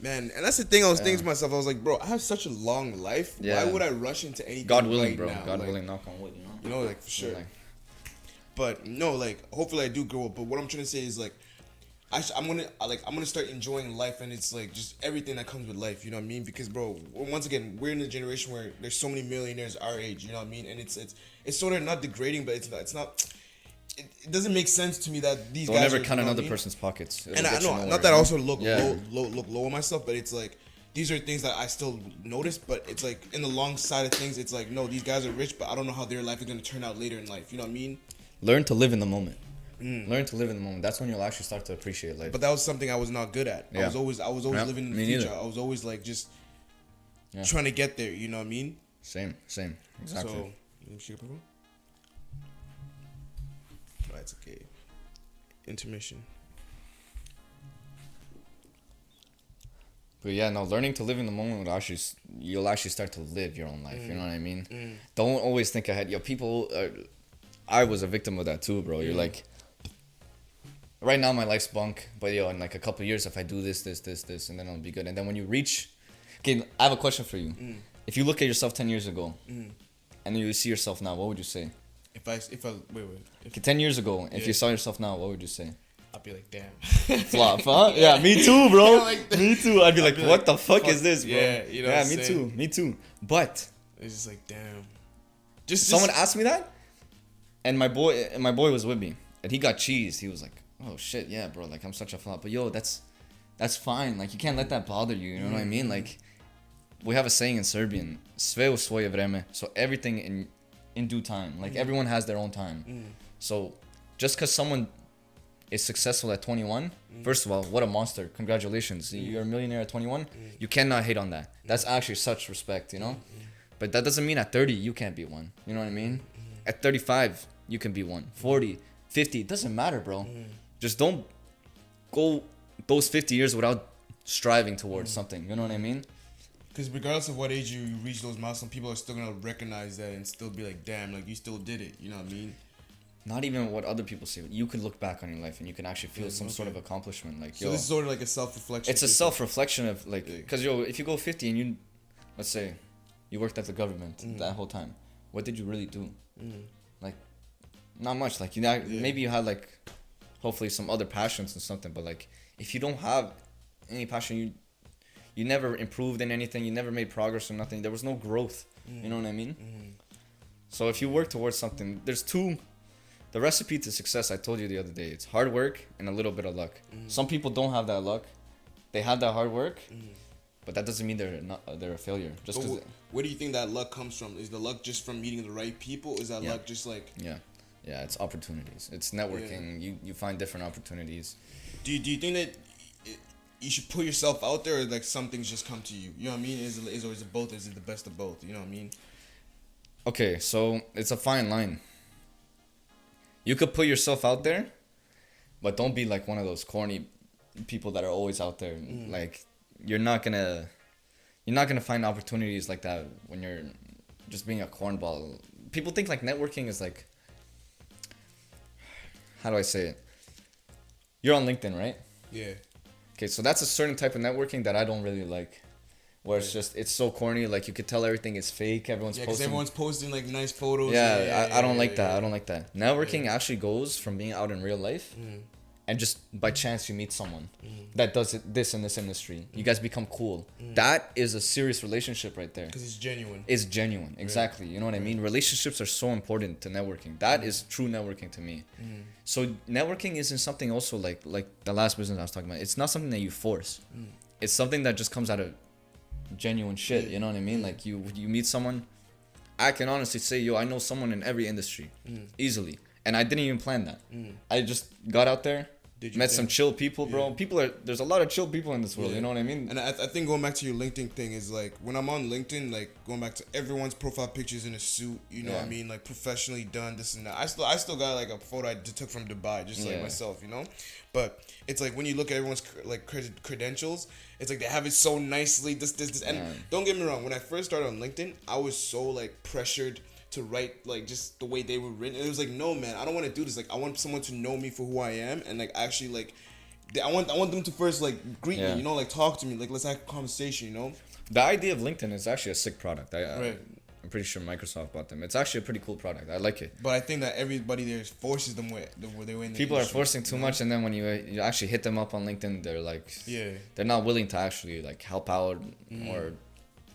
Man, and that's the thing I was thinking to myself. I was like, bro, I have such a long life. Yeah. Why would I rush into anything? God willing, right bro. Now? God willing, knock on wood, you know? You know, like, for sure. But, no, like, hopefully I do grow up. But what I'm trying to say is, like, I'm gonna start enjoying life, and it's, like, just everything that comes with life. You know what I mean? Because, bro, once again, we're in a generation where there's so many millionaires our age. You know what I mean? And it's sort of not degrading, but it's not. It doesn't make sense to me that these guys never count another person's pockets. And I know, not that I also look low on myself, but it's like these are things that I still notice. But it's like in the long side of things, it's like no, these guys are rich, but I don't know how their life is gonna turn out later in life. You know what I mean? Learn to live in the moment. Learn to live in the moment. That's when you'll actually start to appreciate life. But that was something I was not good at. Yeah. I was always living in the future. Neither. I was always like just trying to get there. You know what I mean? Same, exactly. So, let me see your purple. It's okay. Intermission. But yeah, no, learning to live in the moment you'll actually start to live your own life. You know what I mean? Don't always think ahead. People I was a victim of that too, bro. You're like, right now my life's bunk, but in like a couple of years, if I do this, and then I'll be good. And then when you reach, okay, I have a question for you. If you look at yourself 10 years ago, and then you see yourself now, what would you say? If I wait. Okay, 10 years ago, if you saw yourself now, what would you say? I'd be like, damn. Flop, huh? Yeah, me too, bro. Like me too. I'd be like, be what like, the fuck is this, bro? yeah, you know Yeah, what I'm me saying? too. Me too. But It's just like, damn. Just someone asked me that, and my boy was with me, and he got cheesed. He was like, oh shit, yeah, bro, like I'm such a flop. But yo, that's fine. Like you can't let that bother you. You know what I mean? Like we have a saying in Serbian, sve u svoje vreme. So everything in due time. Like everyone has their own time. So just because someone is successful at 21, first of all, what a monster. Congratulations. You're a millionaire at 21. You cannot hate on that. That's actually such respect, you know? But that doesn't mean at 30 you can't be one. You know what I mean? At 35 you can be one. 40, 50, it doesn't matter, bro. Just don't go those 50 years without striving towards something. You know what I mean? Because regardless of what age you reach those milestones, people are still gonna recognize that and still be like, damn, like you still did it. You know what I mean? Not even what other people say. You can look back on your life and you can actually feel some sort of accomplishment. Like, So yo, this is sort of like a self-reflection. it's a self-reflection of like, because yo, if you go 50 and you, let's say, you worked at the government that whole time, what did you really do? Like, not much. Like, you know, maybe you had like, hopefully some other passions and something, but like, if you don't have any passion, you never improved in anything, you never made progress or nothing. There was no growth. You know what I mean? So if you work towards something, there's the recipe to success, I told you the other day, it's hard work and a little bit of luck. Some people don't have that luck. They have that hard work, but that doesn't mean they're a failure. Just because. Where do you think that luck comes from? Is the luck just from meeting the right people? Is that luck just like? Yeah, it's opportunities. It's networking. You find different opportunities. Do you think that you should put yourself out there, or like some things just come to you? You know what I mean? Is it both? Is it the best of both? You know what I mean? Okay, so it's a fine line. You could put yourself out there, but don't be like one of those corny people that are always out there. Like you're not gonna find opportunities like that when you're just being a cornball. People think like networking is like, how do I say it? You're on LinkedIn, right? Yeah. Okay, so that's a certain type of networking that I don't really like. Where it's so corny, like you could tell everything is fake. Everyone's because posting. everyone's posting like nice photos. I don't like that. I don't like that. Networking actually goes from being out in real life, and just by chance you meet someone that does this in this industry. You guys become cool. That is a serious relationship right there. Because it's genuine. It's genuine, exactly. You know what I mean? Relationships are so important to networking. That is true networking to me. So networking isn't something also like the last business I was talking about. It's not something that you force. It's something that just comes out of genuine shit. You know what I mean? Like you meet someone. I can honestly say, yo, I know someone in every industry easily, and I didn't even plan that. I just got out there, met some chill people, bro. There's a lot of chill people in this world. You know what I mean? And I think going back to your LinkedIn thing is like, when I'm on LinkedIn, like going back to everyone's profile pictures in a suit, you know what I mean, like professionally done, this and that. I still got like a photo I took from Dubai, just like myself, you know. But it's like when you look at everyone's like credentials, it's like they have it so nicely. This, and don't get me wrong. When I first started on LinkedIn, I was so like pressured to write like just the way they were written. And it was like, no, man, I don't want to do this. Like, I want someone to know me for who I am, and like actually like, I want them to first like greet me, you know, like talk to me, like let's have a conversation, you know. The idea of LinkedIn is actually a sick product. Right. I'm pretty sure Microsoft bought them. It's actually a pretty cool product. I like it. But I think that everybody there forces them where they were in the People industry, are forcing too much, and then when you actually hit them up on LinkedIn, they're like, they're not willing to actually like help out or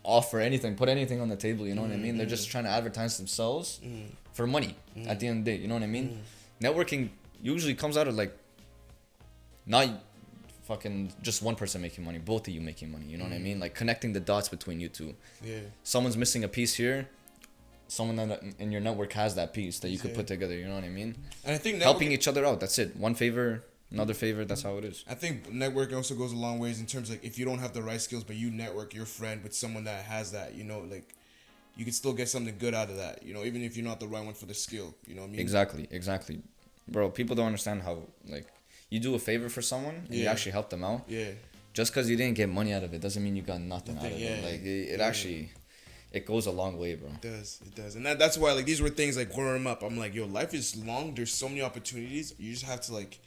offer anything, put anything on the table. You know what I mean? They're just trying to advertise themselves for money at the end of the day. You know what I mean? Networking usually comes out of like not fucking just one person making money, both of you making money. You know what I mean? Like connecting the dots between you two. Yeah. Someone's missing a piece here. Someone that in your network has that piece that you could put together. You know what I mean? And I think helping each other out. That's it. One favor, another favor. That's how it is. I think networking also goes a long ways in terms of like, if you don't have the right skills, but you network your friend with someone that has that, you know, like you can still get something good out of that. You know, even if you're not the right one for the skill. You know what I mean? Exactly, bro. People don't understand how like. You do a favor for someone and you actually help them out. Yeah. Just because you didn't get money out of it doesn't mean you got nothing out of it. Like it actually, it goes a long way, bro. It does, and that's why like these were things like growing up. I'm like, yo, life is long. There's so many opportunities. You just have to like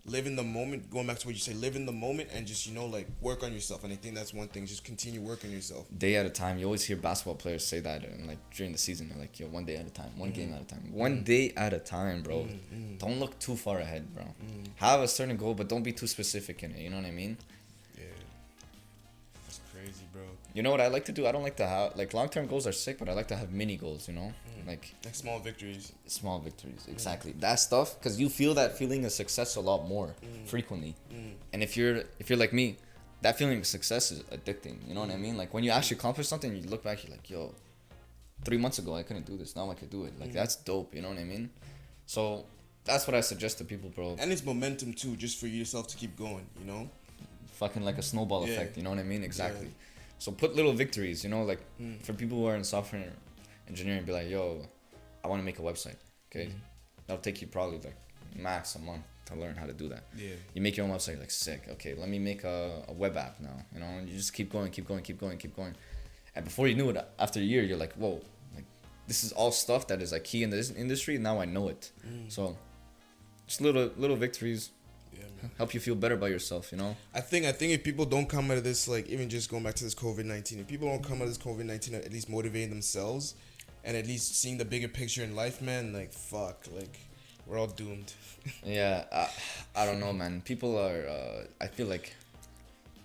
live in the moment. Going back to what you say, live in the moment and just, like, work on yourself. And I think that's one thing. Just continue working on yourself. Day at a time. You always hear basketball players say that, and like during the season, they're like, yo, one day at a time, one game at a time, one day at a time, bro. Don't look too far ahead, bro. Have a certain goal, but don't be too specific in it. You know what I mean? Yeah. That's crazy, bro. You know what I like to do? I don't like to have, like, long-term goals are sick, but I like to have mini goals, you know? Like small victories. Small victories, exactly. That stuff, because you feel that feeling of success a lot more frequently. And if you're like me, that feeling of success is addicting. You know what I mean? Like, when you actually accomplish something, you look back, you're like, yo, 3 months ago I couldn't do this. Now I could do it. Like, that's dope. You know what I mean? So that's what I suggest to people, bro. And it's momentum too, just for yourself to keep going. You know? Fucking like a snowball effect. You know what I mean? Exactly. Yeah. So put little victories. You know, like for people who are in software engineering, be like, yo, I want to make a website. Okay, that'll take you probably like max a month to learn how to do that. Yeah. You make your own website, like, sick. Okay, let me make a web app now. You know, and you just keep going. And before you knew it, after a year, you're like, whoa, like, this is all stuff that is like key in this industry. Now I know it. So just little victories. Yeah, man. Help you feel better about yourself, you know? I think if people don't come out of this, like, even just going back to this COVID-19, if people don't come out of this COVID-19 at least motivating themselves and at least seeing the bigger picture in life, man, like, fuck, like, we're all doomed. Yeah, I don't know, man. People are, I feel like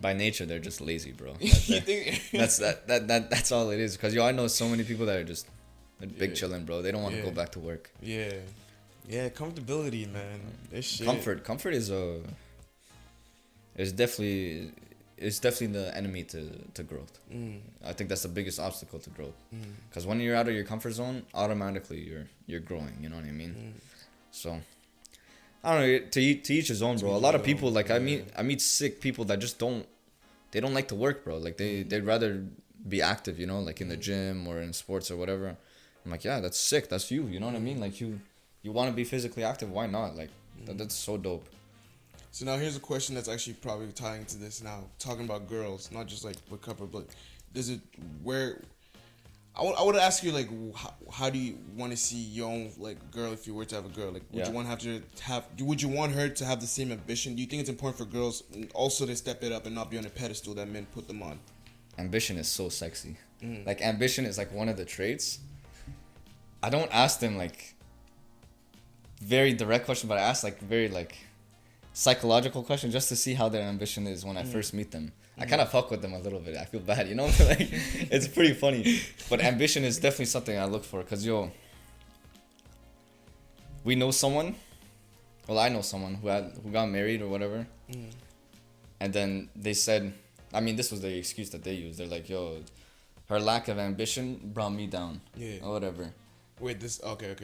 by nature they're just lazy, bro. That's all it is. Because I know so many people that are just big chilling, bro. They don't want to go back to work. Yeah, comfortability, man. This shit. Comfort is definitely the enemy to growth. I think that's the biggest obstacle to growth. Because when you're out of your comfort zone, automatically you're growing. You know what I mean? So I don't know. To each his own, bro. A lot of people, like, I meet sick people that just don't like to work, bro. Like they'd rather be active, you know, like in the gym or in sports or whatever. I'm like, yeah, that's sick. That's you. You know what I mean? Like you want to be physically active. Why not? Like that's so dope. So now here's a question that's actually probably tying to this now. Talking about girls, not just like what cover, but I would ask you, like, how do you want to see your own, like, girl if you were to have a girl? Like, would you want her to have the same ambition? Do you think it's important for girls also to step it up and not be on a pedestal that men put them on? Ambition is so sexy. Like, ambition is like one of the traits. I don't ask them like very direct question, but I ask like very like psychological question just to see how their ambition is when I first meet them. I kind of fuck with them a little bit. I feel bad, you know? Like, it's pretty funny. But ambition is definitely something I look for. Because, we know someone. Well, I know someone who got married or whatever. And then they said, I mean, this was the excuse that they used. They're like, yo, her lack of ambition brought me down. Yeah. Or whatever. Wait, okay.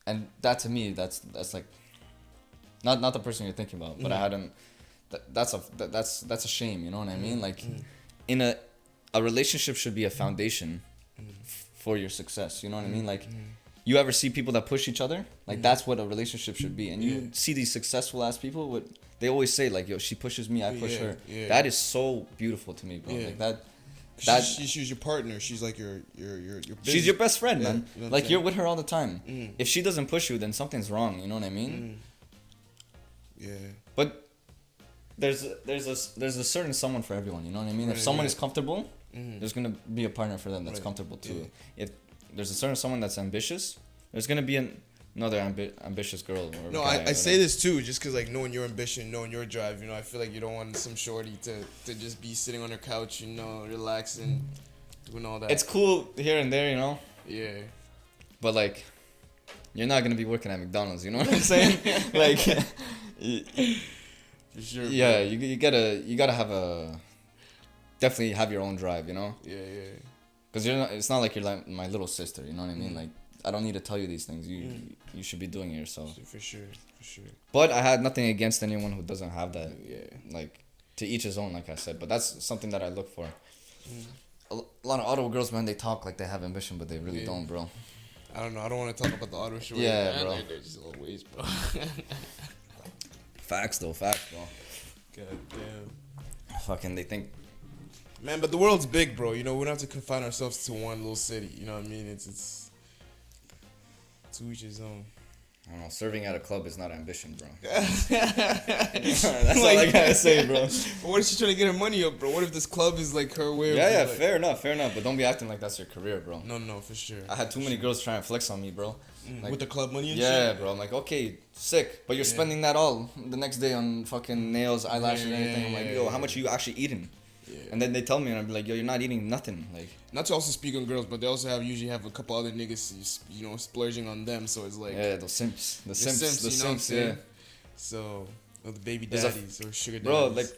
And that, to me, that's like, not the person you're thinking about. But I had him... That's a shame, you know what I mean? Like, in a relationship should be a foundation for your success, you know what I mean? Like, you ever see people that push each other? Like, that's what a relationship should be. And you see these successful ass people, they always say, like, yo, she pushes me, I push her. Yeah. That is so beautiful to me, bro. Like, she's your partner. She's like your she's your best friend, man. You know like, you're with her all the time. If she doesn't push you, then something's wrong, you know what I mean? Yeah. But there's a certain someone for everyone, you know what I mean? If someone is comfortable, there's gonna be a partner for them that's comfortable too. If there's a certain someone that's ambitious, there's gonna be another ambitious girl. Or no, I say this too, just because, like, knowing your ambition, knowing your drive, you know, I feel like you don't want some shorty to just be sitting on her couch, you know, relaxing, doing all that. It's cool here and there, you know. Yeah. But, like, you're not gonna be working at McDonald's, you know what I'm saying? Like. Sure, yeah, you gotta have definitely have your own drive, you know. Yeah. Because it's not like you're like my little sister, you know what I mean? Like, I don't need to tell you these things. You should be doing it yourself. For sure. But I had nothing against anyone who doesn't have that. Yeah. Like, to each his own, like I said. But that's something that I look for. A lot of auto girls, man, they talk like they have ambition, but they really don't, bro. I don't know. I don't want to talk about the auto short. Yeah, bro. They're just little ways, bro. Facts, though. God damn. Fucking, they think. Man, but the world's big, bro. You know, we don't have to confine ourselves to one little city. You know what I mean? It's to each his own. I don't know. Serving at a club is not ambition, bro. That's all I gotta say, bro. But what if she's trying to get her money up, bro? What if this club is like her way? Yeah, like, fair enough. But don't be acting like that's your career, bro. No, for sure. I had too many girls trying to flex on me, bro. Like, with the club money and yeah, shit? bro. I'm like, okay, sick, but you're spending that all the next day on fucking nails, eyelashes, and everything. I'm like, yo, how much are you actually eating? Yeah. And then they tell me, and I'm like, yo, you're not eating nothing. Like, not to also speak on girls, but they also usually have a couple other niggas, you know, splurging on them. So it's like, yeah, the simps, yeah. So, the baby daddies or sugar daddies. Bro, like,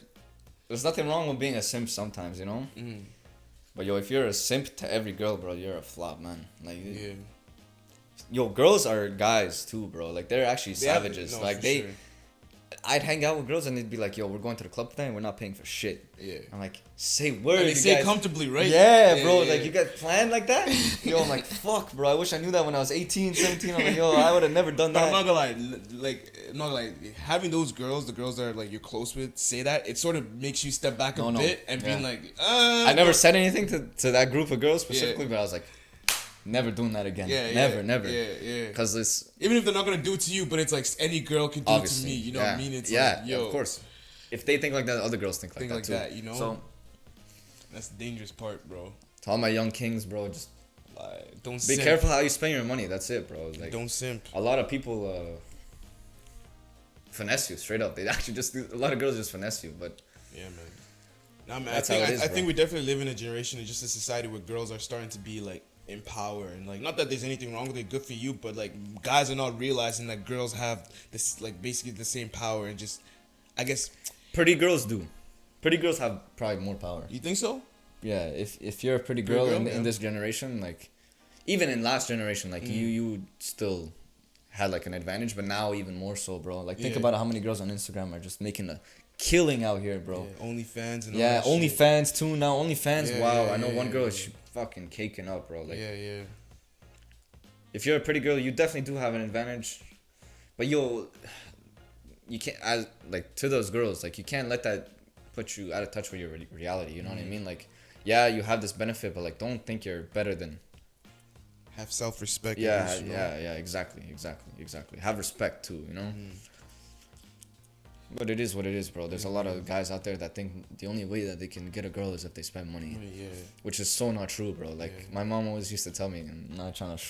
there's nothing wrong with being a simp sometimes, you know. But yo, if you're a simp to every girl, bro, you're a flop, man. Like, yeah. Yo, girls are guys too, bro. Like, they're actually savages. Sure. I'd hang out with girls and they'd be like, yo, we're going to the club tonight and we're not paying for shit. Yeah. I'm like, say word. And they say comfortably, right? Yeah, bro. Like, you got planned like that? Yo, I'm like, fuck, bro. I wish I knew that when I was 18, 17. I'm like, yo, I would have never done that. But I'm not gonna lie, having those girls, the girls that are like you're close with, say that, it sort of makes you step back a bit and being like, I never said anything to that group of girls specifically, but I was like, never doing that again. Never. Yeah. Because it's... Even if they're not going to do it to you, but it's like any girl can do it to me. You know what I mean? It's like, yo. Of course. If they think like that, other girls think like that too. You know? So, that's the dangerous part, bro. To all my young kings, bro, just... don't be careful how you spend your money. That's it, bro. Like, don't simp. A lot of people finesse you, straight up. They actually just do... A lot of girls just finesse you, but... Yeah, man. I think we definitely live in a generation and just a society where girls are starting to be like in power and like not that there's anything wrong with it, good for you, but like guys are not realizing that girls have this like basically the same power and just I guess pretty girls do. Pretty girls have probably more power. You think so? Yeah, if you're a pretty girl in this generation, like even in last generation, like you still had like an advantage, but now even more so, bro. Like think about how many girls on Instagram are just making a killing out here, bro. Yeah, OnlyFans and all that OnlyFans too now. OnlyFans, wow. I know one girl is fucking caking up, bro. Like, if you're a pretty girl, you definitely do have an advantage. But you can't, as like to those girls, like you can't let that put you out of touch with your reality. You know what I mean? Like, yeah, you have this benefit, but like, don't think you're better than. Have self-respect. Yeah, exactly. Have respect too, you know. But it is what it is, bro. There's a lot of guys out there that think the only way that they can get a girl is if they spend money. Which is so not true, bro. Like, my mom always used to tell me, and I'm not trying to...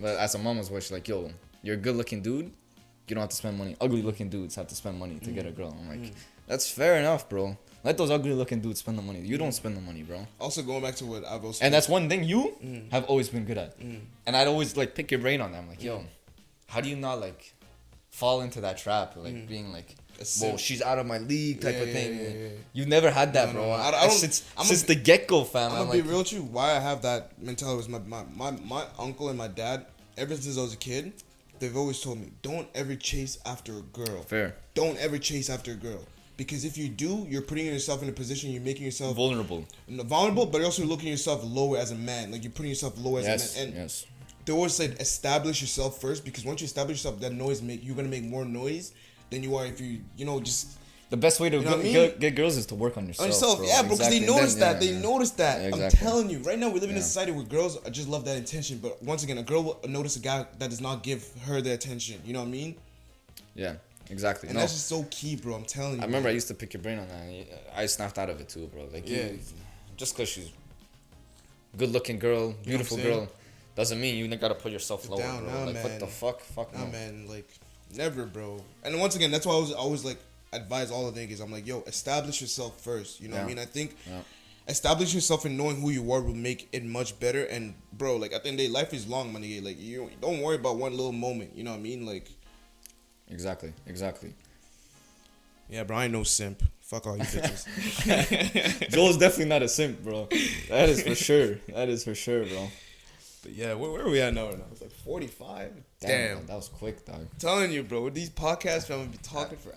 But as a mama's wish, like, yo, you're a good-looking dude, you don't have to spend money. Ugly-looking dudes have to spend money to get a girl. I'm like, that's fair enough, bro. Let those ugly-looking dudes spend the money. You don't spend the money, bro. Also, going back to what I've also... And that's one thing you have always been good at. And I'd always, like, pick your brain on that. I'm like, yo, how do you not, like... fall into that trap, like being like, whoa, she's out of my league type of thing. Yeah. You never had that, bro. I don't, since the get-go, fam. I'm gonna be real with you. Why I have that mentality was my uncle and my dad, ever since I was a kid, they've always told me, don't ever chase after a girl. Fair. Don't ever chase after a girl. Because if you do, you're putting yourself in a position, you're making yourself... vulnerable, but you're also looking yourself lower as a man. Like, you're putting yourself low as a man. And they always said establish yourself first, because once you establish yourself, that noise you're gonna make more noise than you are if you just. The best way to get girls is to work on yourself. Bro. Yeah, bro, because they notice that. They notice that. Exactly. I'm telling you, right now we live in a society where girls just love that attention, but once again, a girl will notice a guy that does not give her the attention. You know what I mean? Yeah, exactly. And that's just so key, bro. I'm telling you. I remember I used to pick your brain on that. I snapped out of it too, bro. Like, just because she's good-looking girl, beautiful girl. Doesn't mean you gotta put yourself lower, bro. Like, man. What the fuck? Fuck no. Man. Like, never, bro. And once again, that's why I was always like, advise all the niggas. I'm like, yo, establish yourself first. You know what I mean? I think establish yourself and knowing who you are will make it much better. And, bro, like, at the end of the day, life is long, my nigga. Like, you don't worry about one little moment. You know what I mean? Like, exactly. Yeah, bro, I ain't no simp. Fuck all you bitches. Joel's definitely not a simp, bro. That is for sure, bro. But yeah, where are we at now? It's like 45. Damn. That was quick, dog. I'm telling you, bro. With these podcasts, I'm gonna be talking for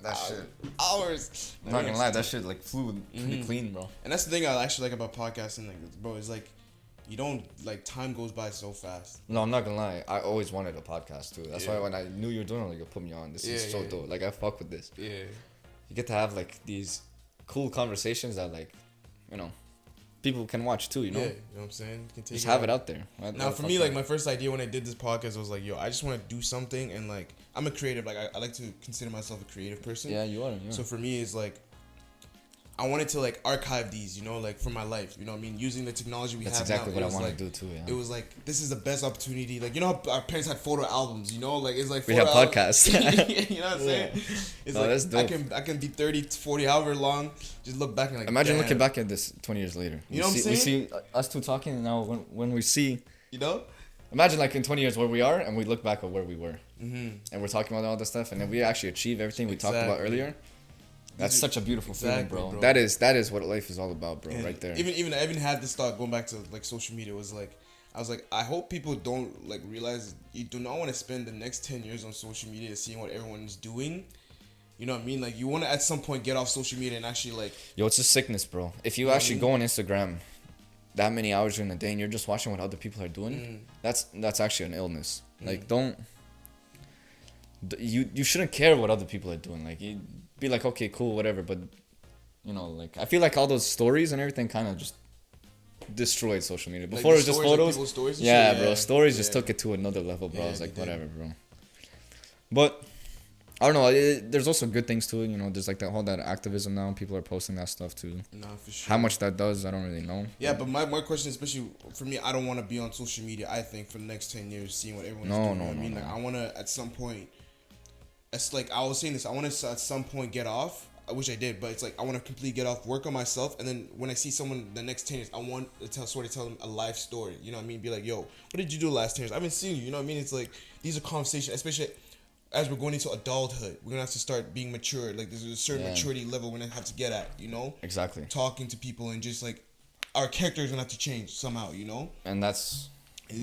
hours. I'm not gonna lie, that shit like flew pretty clean, bro. And that's the thing I actually like about podcasting, like, bro. It's like you don't like time goes by so fast. No, I'm not gonna lie. I always wanted a podcast too. That's why when I knew you were doing it, like, you put me on. This is so dope. Like, I fuck with this. Yeah. You get to have like these cool conversations that, like, you know, people can watch too, you know? Yeah, you know what I'm saying? You can take Just have it out there. Now, for me, like, my first idea when I did this podcast, I was like, yo, I just want to do something. And, like, I'm a creative. Like, I like to consider myself a creative person. Yeah, you are. So, for me, it's like, I wanted to, like, archive these, you know, like, for my life. You know what I mean? Using the technology we That's have exactly now. what I want to do too, yeah. It was like, this is the best opportunity. Like, you know how our parents had photo albums, you know? Like, it's like we photo have podcasts. You know what I'm saying? It's like, that's dope. I can be 30, 40, however long, just look back and like, imagine damn. looking back at this 20 years later. You know what I'm saying? We see us two talking, and now when we see... You know? Imagine, like, in 20 years where we are, and we look back at where we were. Mm-hmm. And we're talking about all this stuff, and then we actually achieve everything we talked about earlier. That's such a beautiful feeling, bro. That is what life is all about, bro. And right there. Even I even had this thought going back to like social media. Was like, I was like, I hope people don't like realize you do not want to spend the next 10 years on social media seeing what everyone's doing. You know what I mean? Like, you want to at some point get off social media and actually like. Yo, it's a sickness, bro. If you actually go on Instagram that many hours during the day and you're just watching what other people are doing, that's actually an illness. Like, you shouldn't care what other people are doing. Like, you be like, okay, cool, whatever. But, you know, like, I feel like all those stories and everything kind of just destroyed social media. Before, like, it was just photos. Like stories yeah, bro. Stories just took it to another level, bro. I was like, whatever, bro. But I don't know. There's also good things to it. You know, there's like that activism now. People are posting that stuff too. Nah, for sure. How much that does, I don't really know. Yeah, but my question, especially for me, I don't want to be on social media. I think for the next 10 years, seeing what everyone's doing. No, I mean, like, I want to at some point. It's like I was saying this. I want to at some point get off. I wish I did, but it's like I want to completely get off, work on myself, and then when I see someone the next 10 years, I want to tell them a life story. You know what I mean? Be like, yo, what did you do the last 10 years? I haven't seen you. You know what I mean? It's like these are conversations, especially as we're going into adulthood. We're gonna have to start being mature. Like, there's a certain maturity level we're gonna have to get at. You know? Exactly. Talking to people and just like our character is gonna have to change somehow. You know? And that's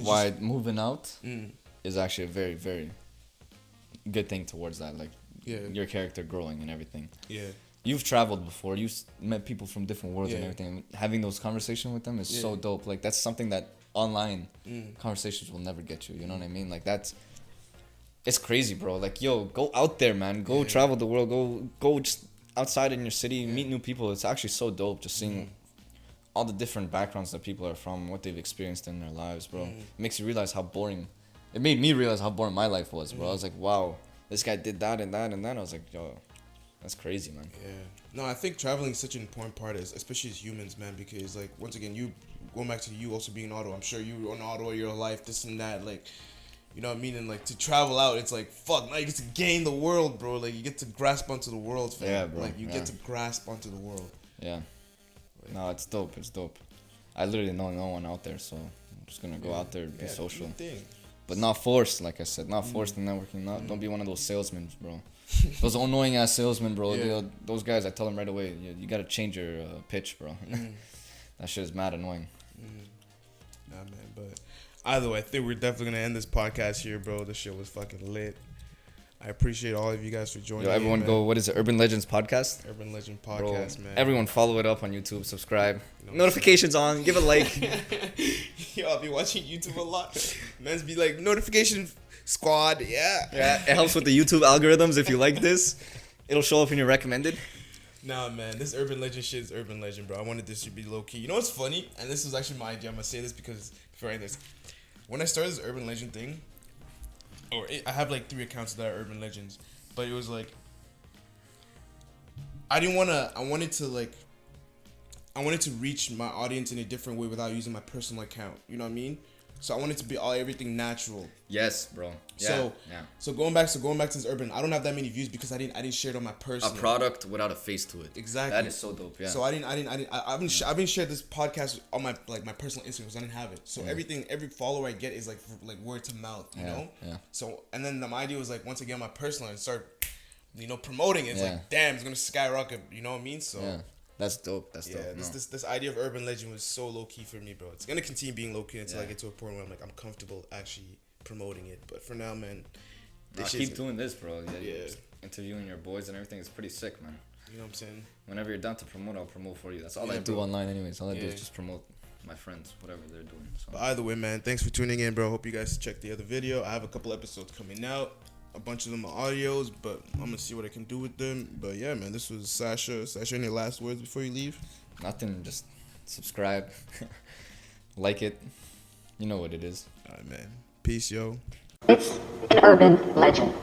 why moving out is actually a very, very good thing towards that. Like, your character growing and everything. Yeah. You've traveled before. You've met people from different worlds and everything. Having those conversations with them is so dope. Like, that's something that online conversations will never get you. You know what I mean? Like, it's crazy, bro. Like, yo, go out there, man. Go travel the world. Go just outside in your city. Meet new people. It's actually so dope just seeing all the different backgrounds that people are from, what they've experienced in their lives, bro. It makes you realize how boring. It made me realize how boring my life was, bro. I was like, wow, this guy did that and that and that. I was like, yo, that's crazy, man. Yeah. No, I think traveling is such an important part, especially as humans, man, because, like, once again, you going back to you also being auto. I'm sure you were on auto your life, this and that, like, you know what I mean? And, like, to travel out, it's like, fuck, now you get to gain the world, bro. Like, you get to grasp onto the world, fam. Yeah, bro. Like, you get to grasp onto the world. Yeah. Like, no, it's dope. It's dope. I literally know no one out there, so I'm just gonna go out there and be social. But not forced, like I said. Not forced in networking. Don't be one of those salesmen, bro. Those annoying ass salesmen, bro. Those guys, I tell them right away, you gotta change your pitch, bro. That shit is mad annoying. Nah, man, but either way, I think we're definitely gonna end this podcast here, bro. This shit was fucking lit. I appreciate all of you guys for joining. Yo, everyone go, what is it, Urban Legends Podcast? Urban Legend Podcast, bro, man. Everyone follow it up on YouTube, subscribe. Notifications on, give a like. Yo, I'll be watching YouTube a lot. Men's be like, notification squad, Yeah, it helps with the YouTube algorithms. If you like this, it'll show up in your recommended. Nah, man, this Urban Legend shit is Urban Legend, bro. I wanted this to be low-key. You know what's funny? And this was actually my idea. I'm gonna say this because, before I end this, when I started this Urban Legend thing, I have like 3 accounts that are Urban Legends, but it was like I wanted to reach my audience in a different way without using my personal account. You know what I mean? So I wanted to be everything natural. Yes, bro. So going back to this Urban, I don't have that many views because I didn't share it on my personal. A product without a face to it. Exactly. That is so dope. Yeah. So I haven't shared this podcast on my personal Instagram because I didn't have it. So every follower I get is like word to mouth. You know. Yeah. So and then my idea was like once again my personal and start, promoting it. It's like damn, it's gonna skyrocket. You know what I mean? So. Yeah. That's dope. That's dope. This idea of Urban Legend was so low key for me, bro. It's gonna continue being low key until I get to a point where I'm comfortable actually promoting it. But for now, man, keep doing this, bro. Yeah. Interviewing your boys and everything is pretty sick, man. You know what I'm saying? Whenever you're down to promote, I'll promote for you. That's all I do online, anyways. All I do is just promote my friends, whatever they're doing. So. But either way, man, thanks for tuning in, bro. Hope you guys check the other video. I have a couple episodes coming out. A bunch of them are audios, but I'm gonna see what I can do with them. But yeah, man, this was Sasha. Sasha, any last words before you leave? Nothing. Just subscribe, like it. You know what it is. All right, man. Peace, yo. It's an urban legend.